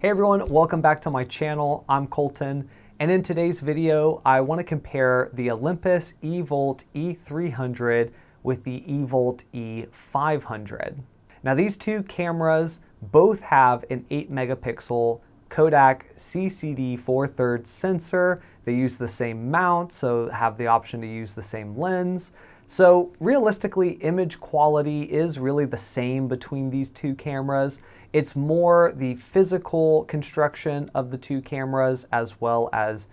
Hey everyone, welcome back to my channel. I'm Colton, and in today's video, I want to compare the Olympus Evolt E300 with the Evolt E500. Now these two cameras both have an 8 megapixel Kodak CCD 4/3 sensor. They use the same mount, so have the option to use the same lens. So realistically, image quality is really the same between these two cameras. It's more the physical construction of the two cameras as well as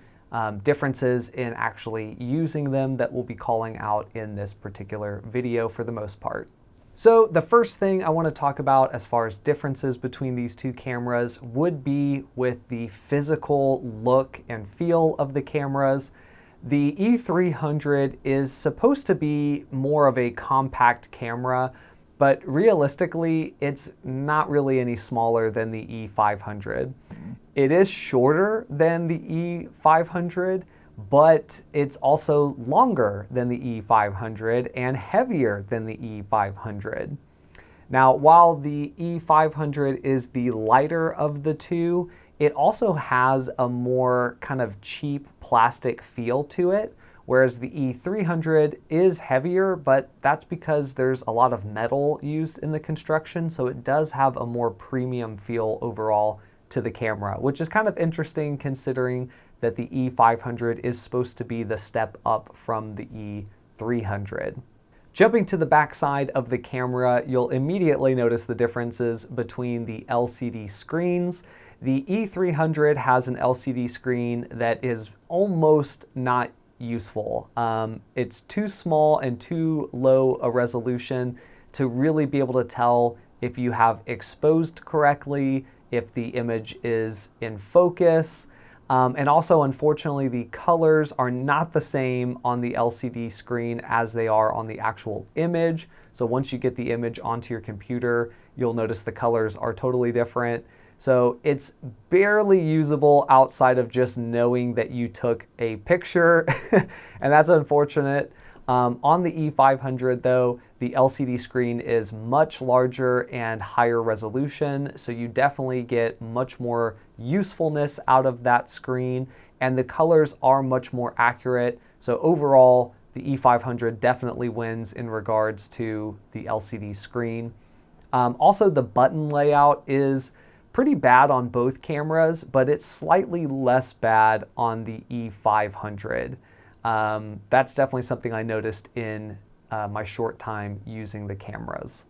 differences in actually using them that we'll be calling out in this particular video for the most part. So the first thing I want to talk about as far as differences between these two cameras would be with the physical look and feel of the cameras. The E300 is supposed to be more of a compact camera, but realistically, it's not really any smaller than the E500. It is shorter than the E500, but it's also longer than the E500 and heavier than the E500. Now, while the E500 is the lighter of the two, it also has a more kind of cheap plastic feel to it, whereas the E300 is heavier, but that's because there's a lot of metal used in the construction, so it does have a more premium feel overall to the camera, which is kind of interesting considering that the E500 is supposed to be the step up from the E300. Jumping to the back side of the camera, you'll immediately notice the differences between the LCD screens. The E300 has an LCD screen that is almost not useful. It's too small and too low a resolution to really be able to tell if you have exposed correctly, if the image is in focus. And also, unfortunately, the colors are not the same on the LCD screen as they are on the actual image. So once you get the image onto your computer, you'll notice the colors are totally different. So it's barely usable outside of just knowing that you took a picture, and that's unfortunate. On the E500 though, the LCD screen is much larger and higher resolution, so you definitely get much more usefulness out of that screen, and the colors are much more accurate. So overall, the E500 definitely wins in regards to the LCD screen. Also, the button layout is pretty bad on both cameras, but it's slightly less bad on the E500. That's definitely something I noticed in my short time using the cameras.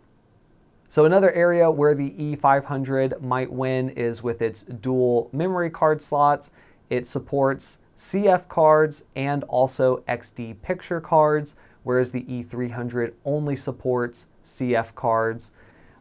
So another area where the E500 might win is with its dual memory card slots. It supports CF cards and also XD picture cards, whereas the E300 only supports CF cards.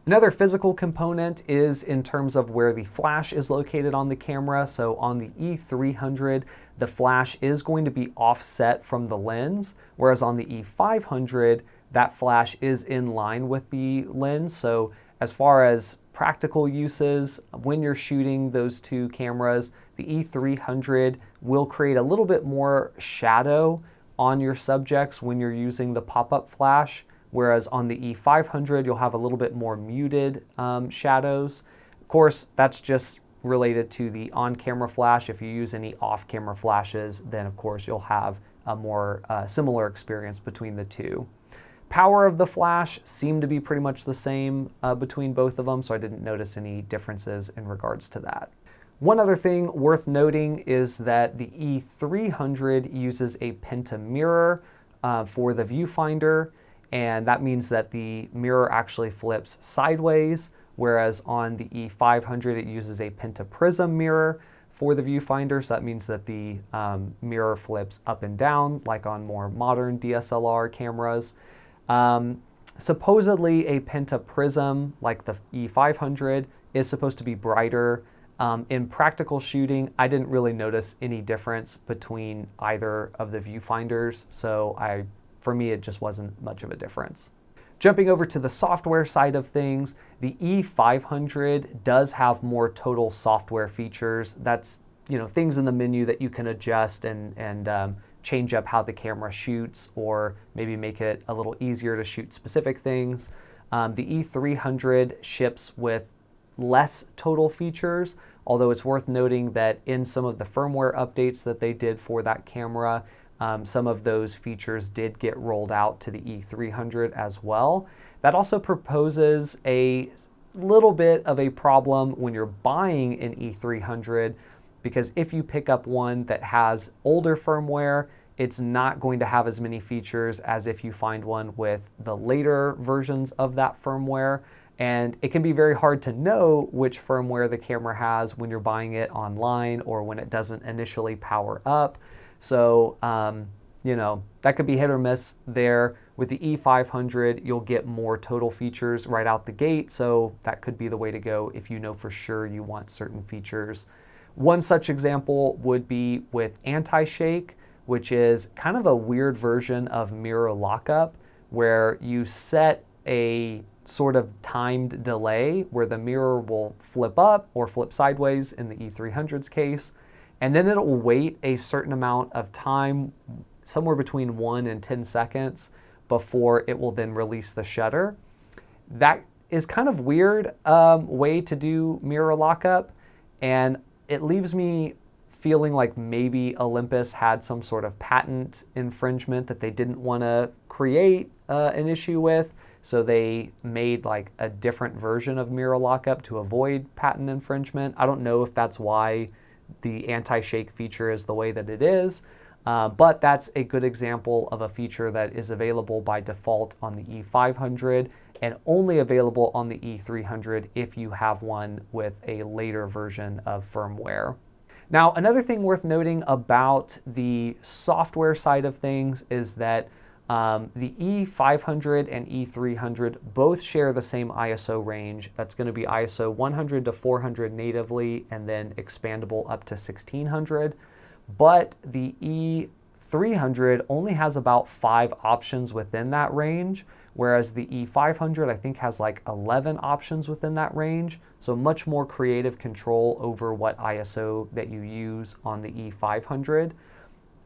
Another physical component is in terms of where the flash is located on the camera. So on the E300, the flash is going to be offset from the lens, whereas on the E500, that flash is in line with the lens. So as far as practical uses, when you're shooting those two cameras, the E300 will create a little bit more shadow on your subjects when you're using the pop-up flash, whereas on the E500, you'll have a little bit more muted shadows. Of course, that's just related to the on-camera flash. If you use any off-camera flashes, then of course you'll have a more similar experience between the two. Power of the flash seemed to be pretty much the same between both of them, so I didn't notice any differences in regards to that. One other thing worth noting is that the E300 uses a pentamirror for the viewfinder, and that means that the mirror actually flips sideways, whereas on the E500 it uses a pentaprism mirror for the viewfinder, so that means that the mirror flips up and down like on more modern DSLR cameras. Supposedly a pentaprism like the E500 is supposed to be brighter. In practical shooting, I didn't really notice any difference between either of the viewfinders, so for me, it just wasn't much of a difference. Jumping over to the software side of things, the E500 does have more total software features. That's, things in the menu that you can adjust and change up how the camera shoots, or maybe make it a little easier to shoot specific things. The E300 ships with less total features, although it's worth noting that in some of the firmware updates that they did for that camera, some of those features did get rolled out to the E300 as well. That also proposes a little bit of a problem when you're buying an E300, because if you pick up one that has older firmware, it's not going to have as many features as if you find one with the later versions of that firmware. And it can be very hard to know which firmware the camera has when you're buying it online or when it doesn't initially power up. So, you know, that could be hit or miss there. With the E500, you'll get more total features right out the gate. So that could be the way to go if you know for sure you want certain features. One such example would be with anti-shake, which is kind of a weird version of mirror lockup, where you set a sort of timed delay where the mirror will flip up or flip sideways in the E300's case, and then it'll wait a certain amount of time, somewhere between 1 and 10 seconds, before it will then release the shutter. That is kind of weird way to do mirror lockup, and it leaves me feeling like maybe Olympus had some sort of patent infringement that they didn't want to create an issue with, so they made like a different version of mirror lockup to avoid patent infringement. I don't know if that's why the anti-shake feature is the way that it is, but that's a good example of a feature that is available by default on the E500 and only available on the E300 if you have one with a later version of firmware. Now, another thing worth noting about the software side of things is that the E500 and E300 both share the same ISO range. That's going to be ISO 100 to 400 natively and then expandable up to 1600. But the E300 only has about 5 options within that range, whereas the E500 I think has like 11 options within that range. So much more creative control over what ISO that you use on the E500.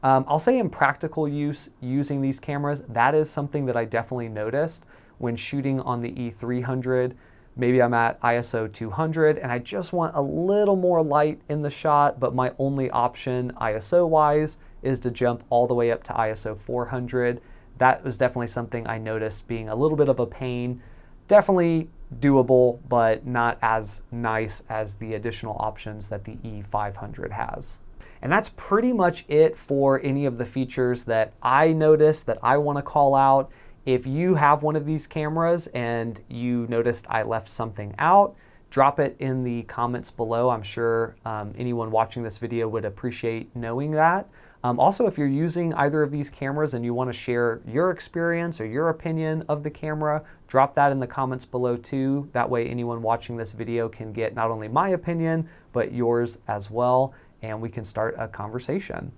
I'll say in practical use, using these cameras, that is something that I definitely noticed when shooting on the E300. Maybe I'm at ISO 200 and I just want a little more light in the shot, but my only option ISO-wise is to jump all the way up to ISO 400. That was definitely something I noticed being a little bit of a pain. Definitely doable, but not as nice as the additional options that the E500 has. And that's pretty much it for any of the features that I noticed that I want to call out. If you have one of these cameras and you noticed I left something out, drop it in the comments below. I'm sure anyone watching this video would appreciate knowing that. Also, if you're using either of these cameras and you want to share your experience or your opinion of the camera, drop that in the comments below too. That way anyone watching this video can get not only my opinion, but yours as well, and we can start a conversation.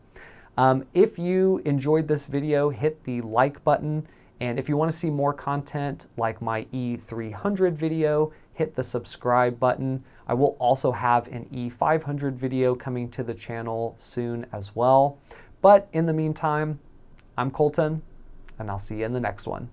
If you enjoyed this video, hit the like button. And if you want to see more content like my E300 video, hit the subscribe button. I will also have an E500 video coming to the channel soon as well. But in the meantime, I'm Colton, and I'll see you in the next one.